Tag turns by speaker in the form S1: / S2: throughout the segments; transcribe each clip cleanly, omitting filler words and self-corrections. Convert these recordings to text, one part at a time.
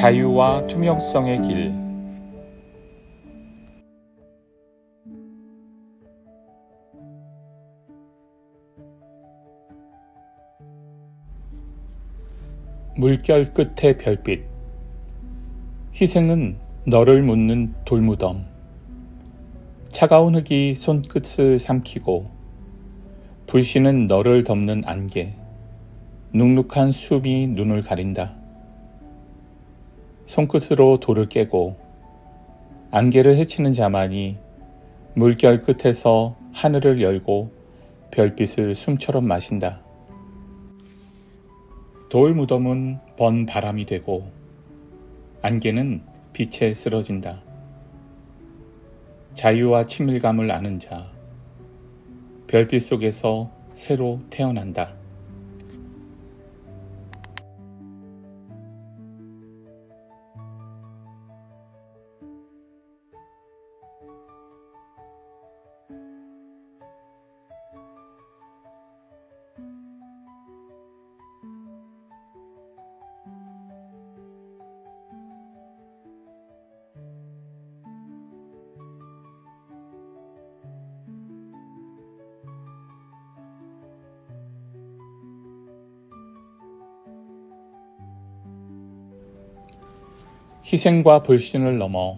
S1: 자유와 투명성의 길. 물결 끝의 별빛. 희생은 너를 묻는 돌무덤. 차가운 흙이 손끝을 삼키고 불씨는 너를 덮는 안개. 눅눅한 숲이 눈을 가린다. 손끝으로 돌을 깨고 안개를 헤치는 자만이 물결 끝에서 하늘을 열고 별빛을 숨처럼 마신다. 돌 무덤은 번바람이 되고 안개는 빛에 쓰러진다. 자유와 친밀감을 아는 자, 별빛 속에서 새로 태어난다. 희생과 불신을 넘어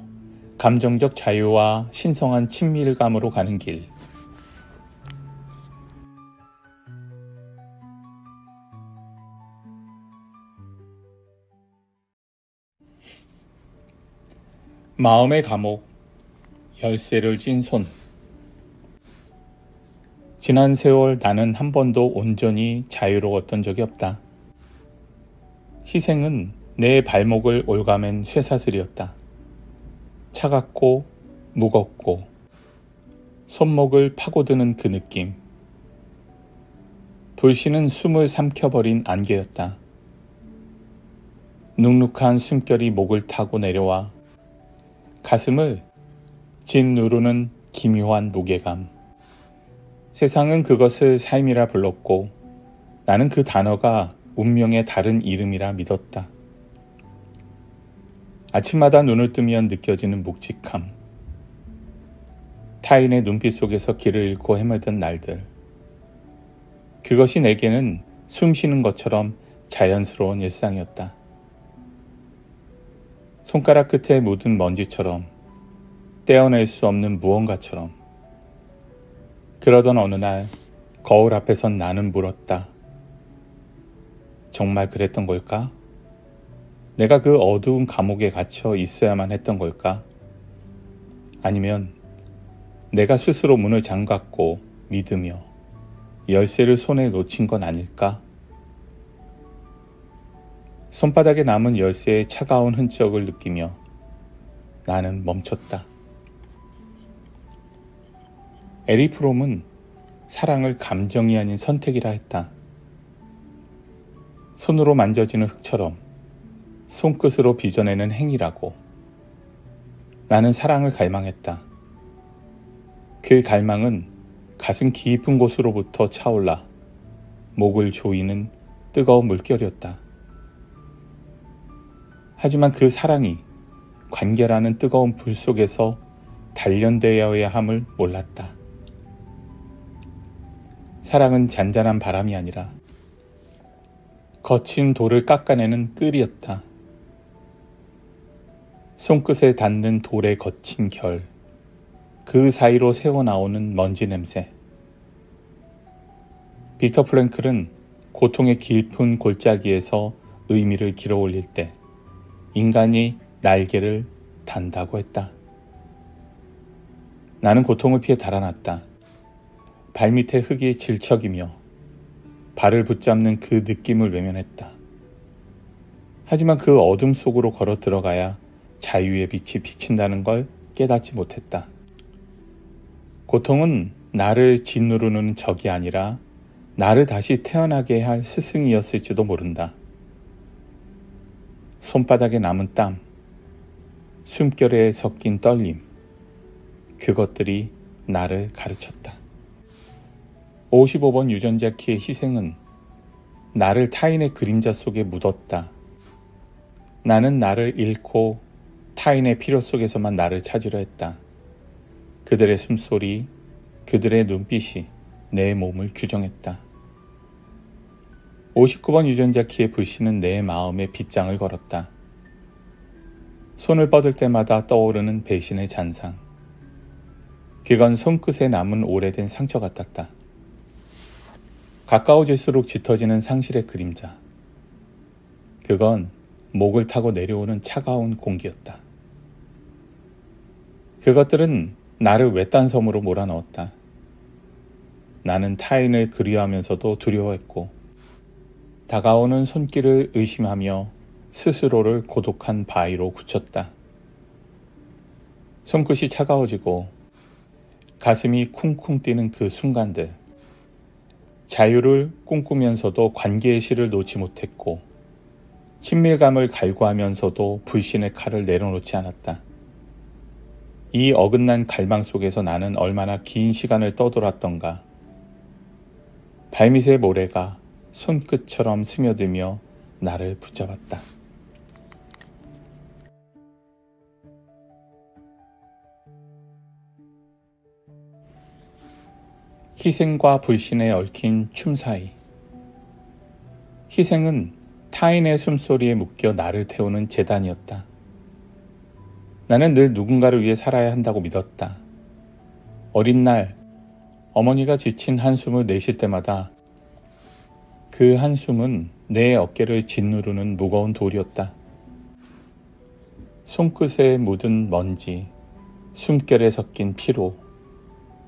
S1: 감정적 자유와 신성한 친밀감으로 가는 길. 마음의 감옥, 열쇠를 쥔 손. 지난 세월 나는 한 번도 온전히 자유로웠던 적이 없다. 희생은 내 발목을 올가맨 쇠사슬이었다. 차갑고 무겁고 손목을 파고드는 그 느낌. 불씨는 숨을 삼켜버린 안개였다. 눅눅한 숨결이 목을 타고 내려와 가슴을 짓누르는 기묘한 무게감. 세상은 그것을 삶이라 불렀고 나는 그 단어가 운명의 다른 이름이라 믿었다. 아침마다 눈을 뜨면 느껴지는 묵직함. 타인의 눈빛 속에서 길을 잃고 헤매던 날들. 그것이 내게는 숨 쉬는 것처럼 자연스러운 일상이었다. 손가락 끝에 묻은 먼지처럼, 떼어낼 수 없는 무언가처럼. 그러던 어느 날 거울 앞에 선 나는 물었다. 정말 그랬던 걸까? 내가 그 어두운 감옥에 갇혀 있어야만 했던 걸까? 아니면 내가 스스로 문을 잠갔고 믿으며 열쇠를 손에 놓친 건 아닐까? 손바닥에 남은 열쇠의 차가운 흔적을 느끼며 나는 멈췄다. 에릭 프롬은 사랑을 감정이 아닌 선택이라 했다. 손으로 만져지는 흙처럼 손끝으로 빚어내는 행위라고. 나는 사랑을 갈망했다. 그 갈망은 가슴 깊은 곳으로부터 차올라 목을 조이는 뜨거운 물결이었다. 하지만 그 사랑이 관계라는 뜨거운 불 속에서 단련되어야 함을 몰랐다. 사랑은 잔잔한 바람이 아니라 거친 돌을 깎아내는 끌이었다. 손끝에 닿는 돌의 거친 결, 그 사이로 새어나오는 먼지 냄새. 빅터 프랭클은 고통의 깊은 골짜기에서 의미를 길어 올릴 때 인간이 날개를 단다고 했다. 나는 고통을 피해 달아났다. 발밑에 흙이 질척이며 발을 붙잡는 그 느낌을 외면했다. 하지만 그 어둠 속으로 걸어 들어가야 자유의 빛이 비친다는 걸 깨닫지 못했다. 고통은 나를 짓누르는 적이 아니라 나를 다시 태어나게 할 스승이었을지도 모른다. 손바닥에 남은 땀, 숨결에 섞인 떨림, 그것들이 나를 가르쳤다. 55번 유전자 키의 희생은 나를 타인의 그림자 속에 묻었다. 나는 나를 잃고 타인의 필요 속에서만 나를 찾으려 했다. 그들의 숨소리, 그들의 눈빛이 내 몸을 규정했다. 59번 유전자 키의 불씨는 내 마음에 빗장을 걸었다. 손을 뻗을 때마다 떠오르는 배신의 잔상. 그건 손끝에 남은 오래된 상처 같았다. 가까워질수록 짙어지는 상실의 그림자. 그건 목을 타고 내려오는 차가운 공기였다. 그것들은 나를 외딴 섬으로 몰아넣었다. 나는 타인을 그리워하면서도 두려워했고 다가오는 손길을 의심하며 스스로를 고독한 바위로 굳혔다. 손끝이 차가워지고 가슴이 쿵쿵 뛰는 그 순간들. 자유를 꿈꾸면서도 관계의 실을 놓지 못했고 친밀감을 갈구하면서도 불신의 칼을 내려놓지 않았다. 이 어긋난 갈망 속에서 나는 얼마나 긴 시간을 떠돌았던가. 발밑의 모래가 손끝처럼 스며들며 나를 붙잡았다. 희생과 불신에 얽힌 춤 사이. 희생은 타인의 숨소리에 묶여 나를 태우는 재단이었다. 나는 늘 누군가를 위해 살아야 한다고 믿었다. 어린 날 어머니가 지친 한숨을 내쉴 때마다 그 한숨은 내 어깨를 짓누르는 무거운 돌이었다. 손끝에 묻은 먼지, 숨결에 섞인 피로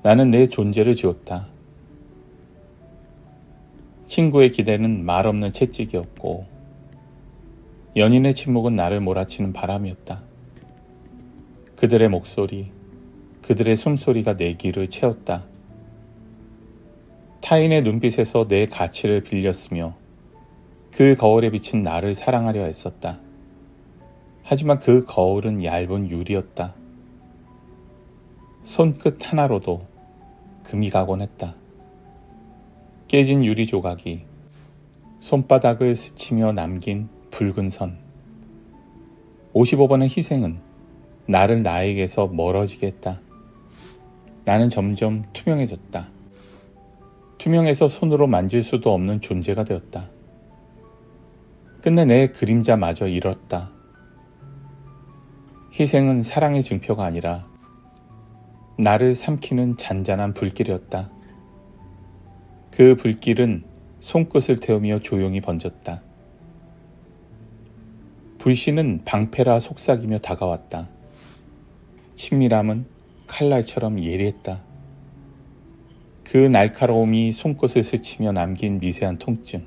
S1: 나는 내 존재를 지웠다. 친구의 기대는 말없는 채찍이었고 연인의 침묵은 나를 몰아치는 바람이었다. 그들의 목소리, 그들의 숨소리가 내 귀를 채웠다. 타인의 눈빛에서 내 가치를 빌렸으며 그 거울에 비친 나를 사랑하려 했었다. 하지만 그 거울은 얇은 유리였다. 손끝 하나로도 금이 가곤 했다. 깨진 유리 조각이 손바닥을 스치며 남긴 붉은 선. 55번의 희생은 나를 나에게서 멀어지게 했다. 나는 점점 투명해졌다. 투명해서 손으로 만질 수도 없는 존재가 되었다. 끝내 내 그림자마저 잃었다. 희생은 사랑의 증표가 아니라 나를 삼키는 잔잔한 불길이었다. 그 불길은 손끝을 태우며 조용히 번졌다. 불씨는 방패라 속삭이며 다가왔다. 친밀함은 칼날처럼 예리했다. 그 날카로움이 손끝을 스치며 남긴 미세한 통증.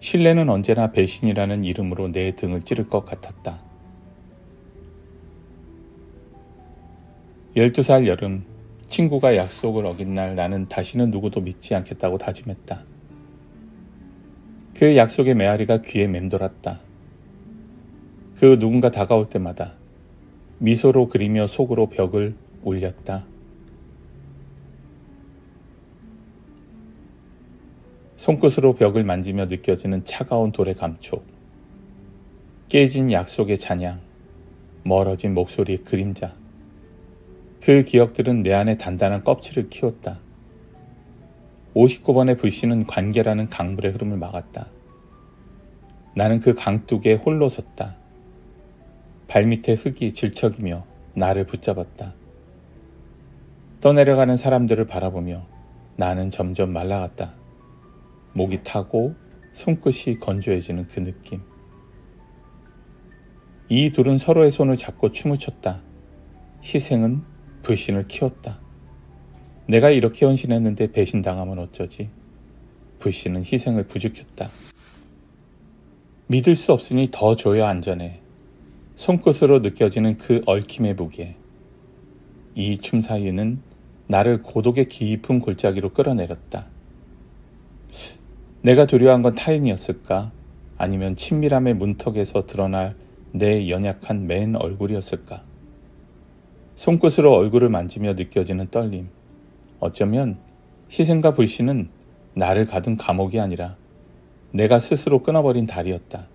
S1: 신뢰는 언제나 배신이라는 이름으로 내 등을 찌를 것 같았다. 12살 여름, 친구가 약속을 어긴 날 나는 다시는 누구도 믿지 않겠다고 다짐했다. 그 약속의 메아리가 귀에 맴돌았다. 그 누군가 다가올 때마다 미소로 그리며 속으로 벽을 울렸다. 손끝으로 벽을 만지며 느껴지는 차가운 돌의 감촉. 깨진 약속의 잔향, 멀어진 목소리의 그림자. 그 기억들은 내 안에 단단한 껍질을 키웠다. 59번의 불씨는 관계라는 강물의 흐름을 막았다. 나는 그 강둑에 홀로 섰다. 발밑에 흙이 질척이며 나를 붙잡았다. 떠내려가는 사람들을 바라보며 나는 점점 말라갔다. 목이 타고 손끝이 건조해지는 그 느낌. 이 둘은 서로의 손을 잡고 춤을 췄다. 희생은 불신을 키웠다. 내가 이렇게 헌신했는데 배신당하면 어쩌지? 불신은 희생을 부추겼다. 믿을 수 없으니 더 줘야 안전해. 손끝으로 느껴지는 그 얽힘의 무게. 이 춤 사이에는 나를 고독의 깊은 골짜기로 끌어내렸다. 내가 두려워한 건 타인이었을까? 아니면 친밀함의 문턱에서 드러날 내 연약한 맨 얼굴이었을까? 손끝으로 얼굴을 만지며 느껴지는 떨림. 어쩌면 희생과 불신은 나를 가둔 감옥이 아니라 내가 스스로 끊어버린 다리였다.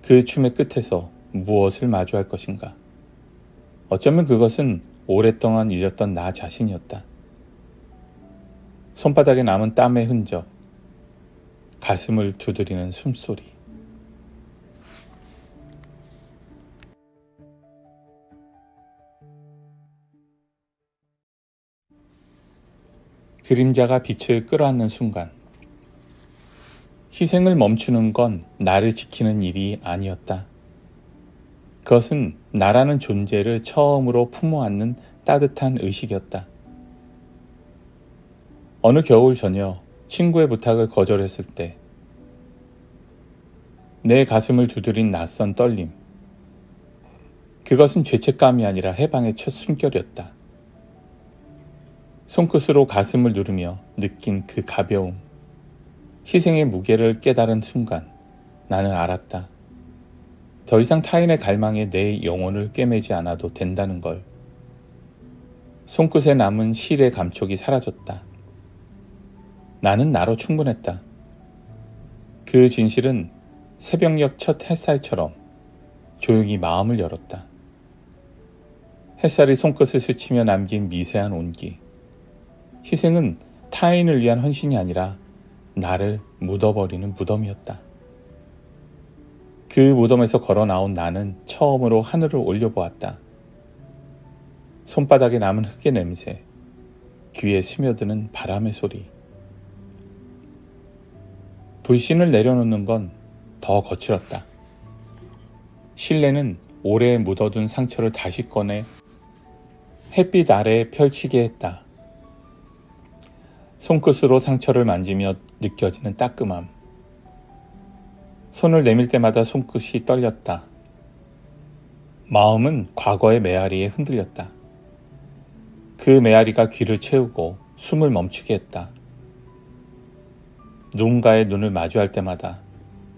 S1: 그 춤의 끝에서 무엇을 마주할 것인가? 어쩌면 그것은 오랫동안 잊었던 나 자신이었다. 손바닥에 남은 땀의 흔적, 가슴을 두드리는 숨소리. 그림자가 빛을 끌어안는 순간, 희생을 멈추는 건 나를 지키는 일이 아니었다. 그것은 나라는 존재를 처음으로 품어안는 따뜻한 의식이었다. 어느 겨울 저녁 친구의 부탁을 거절했을 때 내 가슴을 두드린 낯선 떨림. 그것은 죄책감이 아니라 해방의 첫 숨결이었다. 손끝으로 가슴을 누르며 느낀 그 가벼움. 희생의 무게를 깨달은 순간 나는 알았다. 더 이상 타인의 갈망에 내 영혼을 꿰매지 않아도 된다는 걸. 손끝에 남은 실의 감촉이 사라졌다. 나는 나로 충분했다. 그 진실은 새벽녘 첫 햇살처럼 조용히 마음을 열었다. 햇살이 손끝을 스치며 남긴 미세한 온기. 희생은 타인을 위한 헌신이 아니라 나를 묻어버리는 무덤이었다. 그 무덤에서 걸어 나온 나는 처음으로 하늘을 올려보았다. 손바닥에 남은 흙의 냄새, 귀에 스며드는 바람의 소리. 불신을 내려놓는 건 더 거칠었다. 신뢰는 오래 묻어둔 상처를 다시 꺼내 햇빛 아래 펼치게 했다. 손끝으로 상처를 만지며 느껴지는 따끔함. 손을 내밀 때마다 손끝이 떨렸다. 마음은 과거의 메아리에 흔들렸다. 그 메아리가 귀를 채우고 숨을 멈추게 했다. 누군가의 눈을 마주할 때마다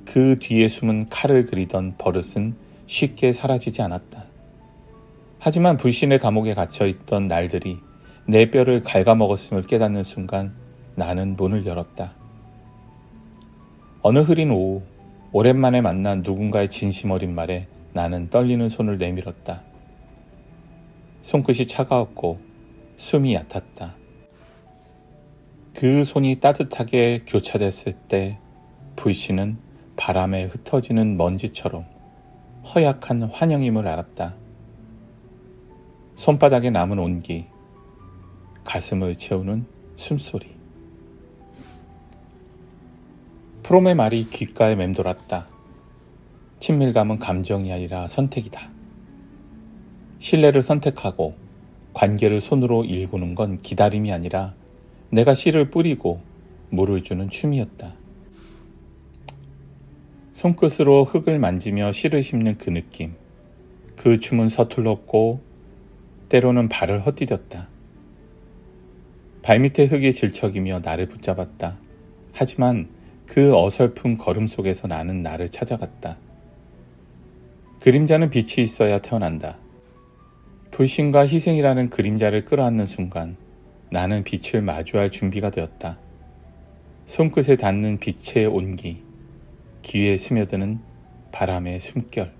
S1: 그 뒤에 숨은 칼을 그리던 버릇은 쉽게 사라지지 않았다. 하지만 불신의 감옥에 갇혀있던 날들이 내 뼈를 갉아먹었음을 깨닫는 순간 나는 문을 열었다. 어느 흐린 오후, 오랜만에 만난 누군가의 진심 어린 말에 나는 떨리는 손을 내밀었다. 손끝이 차가웠고 숨이 얕았다. 그 손이 따뜻하게 교차됐을 때 불신은 바람에 흩어지는 먼지처럼 허약한 환영임을 알았다. 손바닥에 남은 온기, 가슴을 채우는 숨소리. 프롬의 말이 귓가에 맴돌았다. 친밀감은 감정이 아니라 선택이다. 신뢰를 선택하고 관계를 손으로 일구는 건 기다림이 아니라 내가 씨를 뿌리고 물을 주는 춤이었다. 손끝으로 흙을 만지며 씨를 심는 그 느낌. 그 춤은 서툴렀고 때로는 발을 헛디뎠다. 발밑에 흙이 질척이며 나를 붙잡았다. 하지만 그 어설픈 걸음 속에서 나는 나를 찾아갔다. 그림자는 빛이 있어야 태어난다. 불신과 희생이라는 그림자를 끌어안는 순간 나는 빛을 마주할 준비가 되었다. 손끝에 닿는 빛의 온기, 귀에 스며드는 바람의 숨결.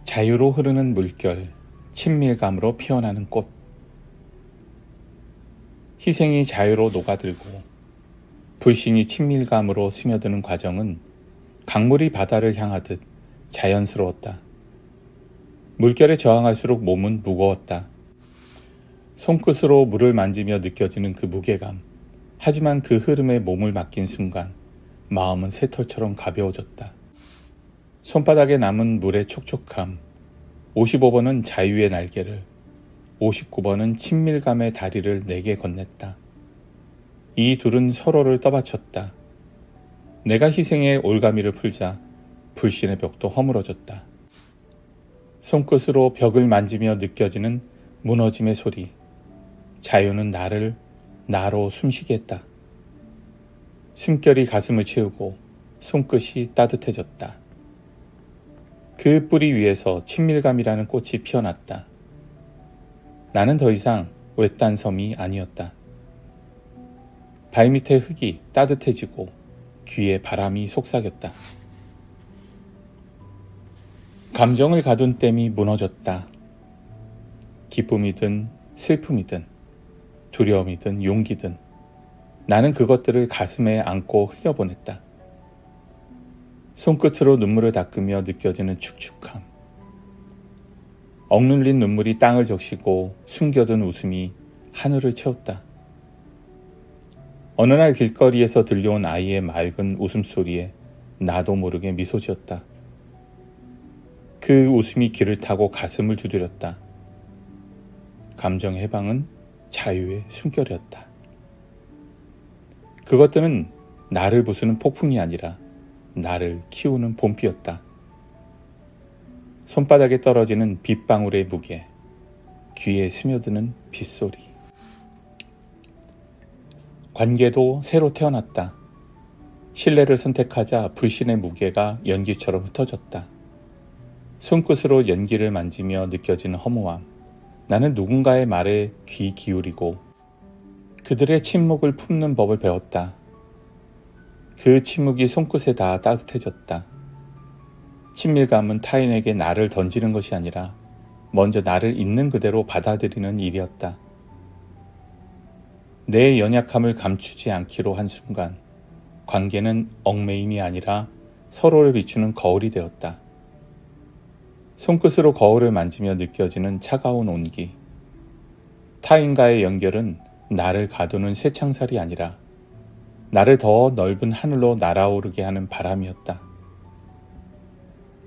S1: 자유로 흐르는 물결, 친밀감으로 피어나는 꽃. 희생이 자유로 녹아들고 불신이 친밀감으로 스며드는 과정은 강물이 바다를 향하듯 자연스러웠다. 물결에 저항할수록 몸은 무거웠다. 손끝으로 물을 만지며 느껴지는 그 무게감. 하지만 그 흐름에 몸을 맡긴 순간 마음은 새털처럼 가벼워졌다. 손바닥에 남은 물의 촉촉함. 55번은 자유의 날개를, 59번은 친밀감의 다리를 내게 건넸다. 이 둘은 서로를 떠받쳤다. 내가 희생의 올가미를 풀자 불신의 벽도 허물어졌다. 손끝으로 벽을 만지며 느껴지는 무너짐의 소리. 자유는 나를 나로 숨쉬게 했다. 숨결이 가슴을 채우고 손끝이 따뜻해졌다. 그 뿌리 위에서 친밀감이라는 꽃이 피어났다. 나는 더 이상 외딴 섬이 아니었다. 발밑의 흙이 따뜻해지고 귀에 바람이 속삭였다. 감정을 가둔 댐이 무너졌다. 기쁨이든 슬픔이든 두려움이든 용기든 나는 그것들을 가슴에 안고 흘려보냈다. 손끝으로 눈물을 닦으며 느껴지는 축축함. 억눌린 눈물이 땅을 적시고 숨겨둔 웃음이 하늘을 채웠다. 어느 날 길거리에서 들려온 아이의 맑은 웃음소리에 나도 모르게 미소 지었다. 그 웃음이 귀를 타고 가슴을 두드렸다. 감정의 해방은 자유의 숨결이었다. 그것들은 나를 부수는 폭풍이 아니라 나를 키우는 봄비였다. 손바닥에 떨어지는 빗방울의 무게, 귀에 스며드는 빗소리. 관계도 새로 태어났다. 신뢰를 선택하자 불신의 무게가 연기처럼 흩어졌다. 손끝으로 연기를 만지며 느껴지는 허무함. 나는 누군가의 말에 귀 기울이고 그들의 침묵을 품는 법을 배웠다. 그 침묵이 손끝에 닿아 따뜻해졌다. 친밀감은 타인에게 나를 던지는 것이 아니라 먼저 나를 있는 그대로 받아들이는 일이었다. 내 연약함을 감추지 않기로 한 순간 관계는 얽매임이 아니라 서로를 비추는 거울이 되었다. 손끝으로 거울을 만지며 느껴지는 차가운 온기. 타인과의 연결은 나를 가두는 쇠창살이 아니라 나를 더 넓은 하늘로 날아오르게 하는 바람이었다.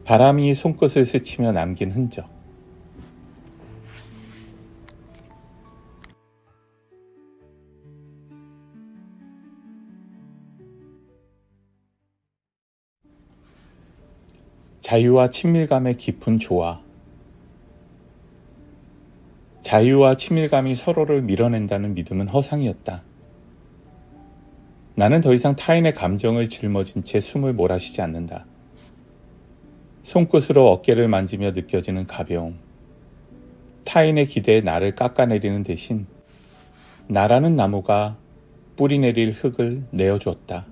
S1: 바람이 손끝을 스치며 남긴 흔적. 자유와 친밀감의 깊은 조화. 자유와 친밀감이 서로를 밀어낸다는 믿음은 허상이었다. 나는 더 이상 타인의 감정을 짊어진 채 숨을 몰아쉬지 않는다. 손끝으로 어깨를 만지며 느껴지는 가벼움. 타인의 기대에 나를 깎아내리는 대신 나라는 나무가 뿌리 내릴 흙을 내어주었다.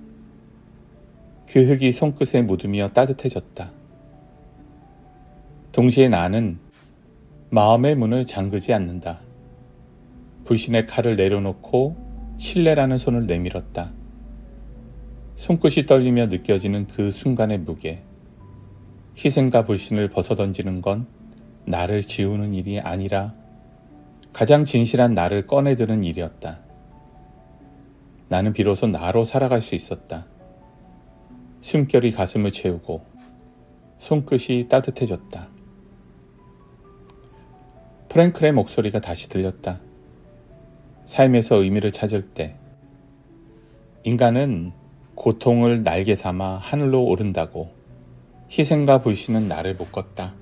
S1: 그 흙이 손끝에 묻으며 따뜻해졌다. 동시에 나는 마음의 문을 잠그지 않는다. 불신의 칼을 내려놓고 신뢰라는 손을 내밀었다. 손끝이 떨리며 느껴지는 그 순간의 무게. 희생과 불신을 벗어던지는 건 나를 지우는 일이 아니라 가장 진실한 나를 꺼내드는 일이었다. 나는 비로소 나로 살아갈 수 있었다. 숨결이 가슴을 채우고 손끝이 따뜻해졌다. 프랭클의 목소리가 다시 들렸다. 삶에서 의미를 찾을 때 인간은 고통을 날개 삼아 하늘로 오른다고 희생과 불신은 나를 묶었다.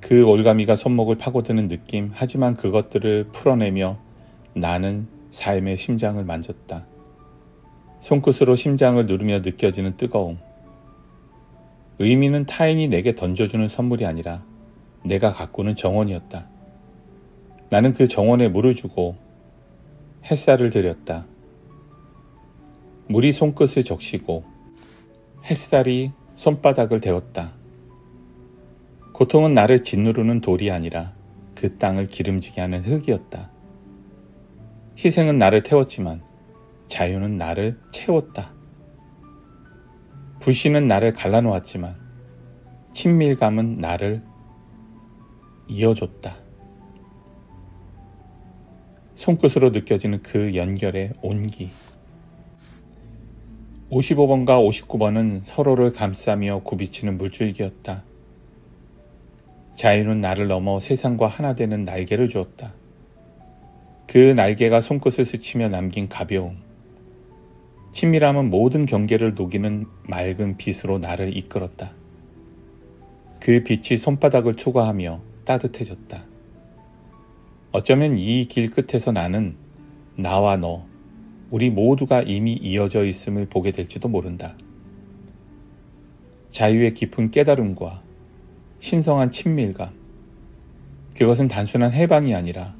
S1: 그 올가미가 손목을 파고드는 느낌, 하지만 그것들을 풀어내며 나는 삶의 심장을 만졌다. 손끝으로 심장을 누르며 느껴지는 뜨거움. 의미는 타인이 내게 던져주는 선물이 아니라 내가 가꾸는 정원이었다. 나는 그 정원에 물을 주고 햇살을 들였다. 물이 손끝을 적시고 햇살이 손바닥을 데웠다. 고통은 나를 짓누르는 돌이 아니라 그 땅을 기름지게 하는 흙이었다. 희생은 나를 태웠지만 자유는 나를 채웠다. 불신은 나를 갈라놓았지만 친밀감은 나를 이어줬다. 손끝으로 느껴지는 그 연결의 온기. 55번과 59번은 서로를 감싸며 굽이치는 물줄기였다. 자유는 나를 넘어 세상과 하나 되는 날개를 주었다. 그 날개가 손끝을 스치며 남긴 가벼움. 친밀함은 모든 경계를 녹이는 맑은 빛으로 나를 이끌었다. 그 빛이 손바닥을 투과하며 따뜻해졌다. 어쩌면 이 길 끝에서 나는 나와 너, 우리 모두가 이미 이어져 있음을 보게 될지도 모른다. 자유의 깊은 깨달음과 신성한 친밀감. 그것은 단순한 해방이 아니라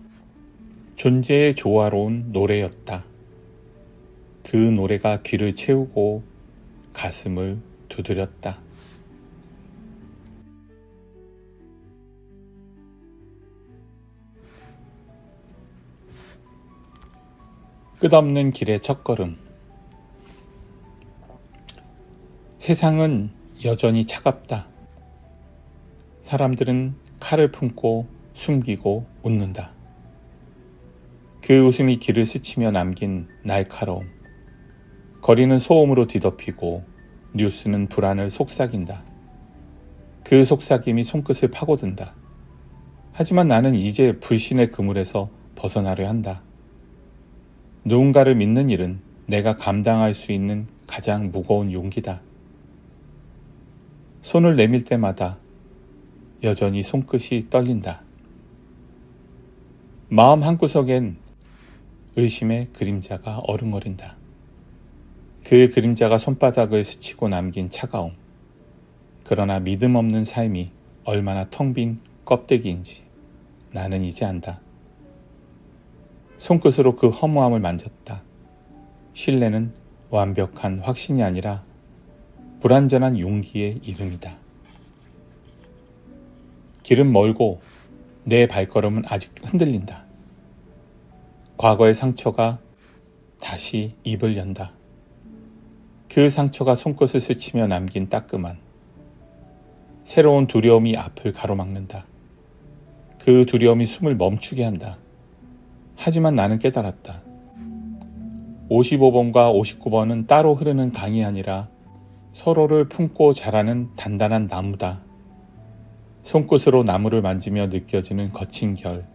S1: 존재의 조화로운 노래였다. 그 노래가 귀를 채우고 가슴을 두드렸다. 끝없는 길의 첫걸음. 세상은 여전히 차갑다. 사람들은 칼을 품고 숨기고 웃는다. 그 웃음이 길을 스치며 남긴 날카로움. 거리는 소음으로 뒤덮이고 뉴스는 불안을 속삭인다. 그 속삭임이 손끝을 파고든다. 하지만 나는 이제 불신의 그물에서 벗어나려 한다. 누군가를 믿는 일은 내가 감당할 수 있는 가장 무거운 용기다. 손을 내밀 때마다 여전히 손끝이 떨린다. 마음 한구석엔 의심의 그림자가 어릉거린다. 그 그림자가 손바닥을 스치고 남긴 차가움. 그러나 믿음 없는 삶이 얼마나 텅 빈 껍데기인지 나는 이제 안다. 손끝으로 그 허무함을 만졌다. 신뢰는 완벽한 확신이 아니라 불완전한 용기의 이름이다. 길은 멀고 내 발걸음은 아직 흔들린다. 과거의 상처가 다시 입을 연다. 그 상처가 손끝을 스치며 남긴 따끔한 새로운 두려움이 앞을 가로막는다. 그 두려움이 숨을 멈추게 한다. 하지만 나는 깨달았다. 55번과 59번은 따로 흐르는 강이 아니라 서로를 품고 자라는 단단한 나무다. 손끝으로 나무를 만지며 느껴지는 거친 결,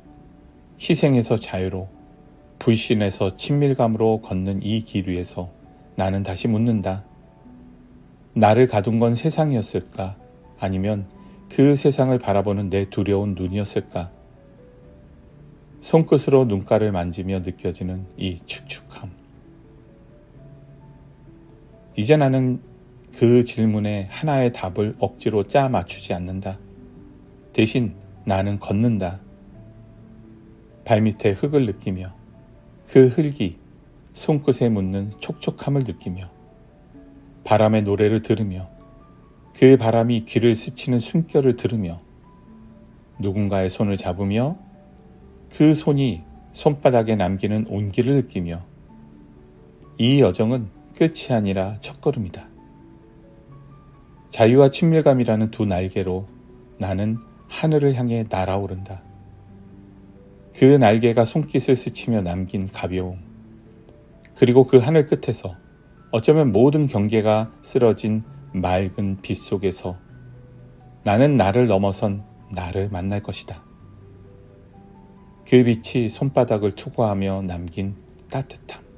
S1: 희생에서 자유로, 불신에서 친밀감으로 걷는 이 길 위에서 나는 다시 묻는다. 나를 가둔 건 세상이었을까? 아니면 그 세상을 바라보는 내 두려운 눈이었을까? 손끝으로 눈가를 만지며 느껴지는 이 축축함. 이제 나는 그 질문에 하나의 답을 억지로 짜 맞추지 않는다. 대신 나는 걷는다. 발밑에 흙을 느끼며 그 흙이 손끝에 묻는 촉촉함을 느끼며 바람의 노래를 들으며 그 바람이 귀를 스치는 숨결을 들으며 누군가의 손을 잡으며 그 손이 손바닥에 남기는 온기를 느끼며 이 여정은 끝이 아니라 첫걸음이다. 자유와 친밀감이라는 두 날개로 나는 하늘을 향해 날아오른다. 그 날개가 손깃을 스치며 남긴 가벼움. 그리고 그 하늘 끝에서 어쩌면 모든 경계가 쓰러진 맑은 빛 속에서 나는 나를 넘어선 나를 만날 것이다. 그 빛이 손바닥을 투구하며 남긴 따뜻함.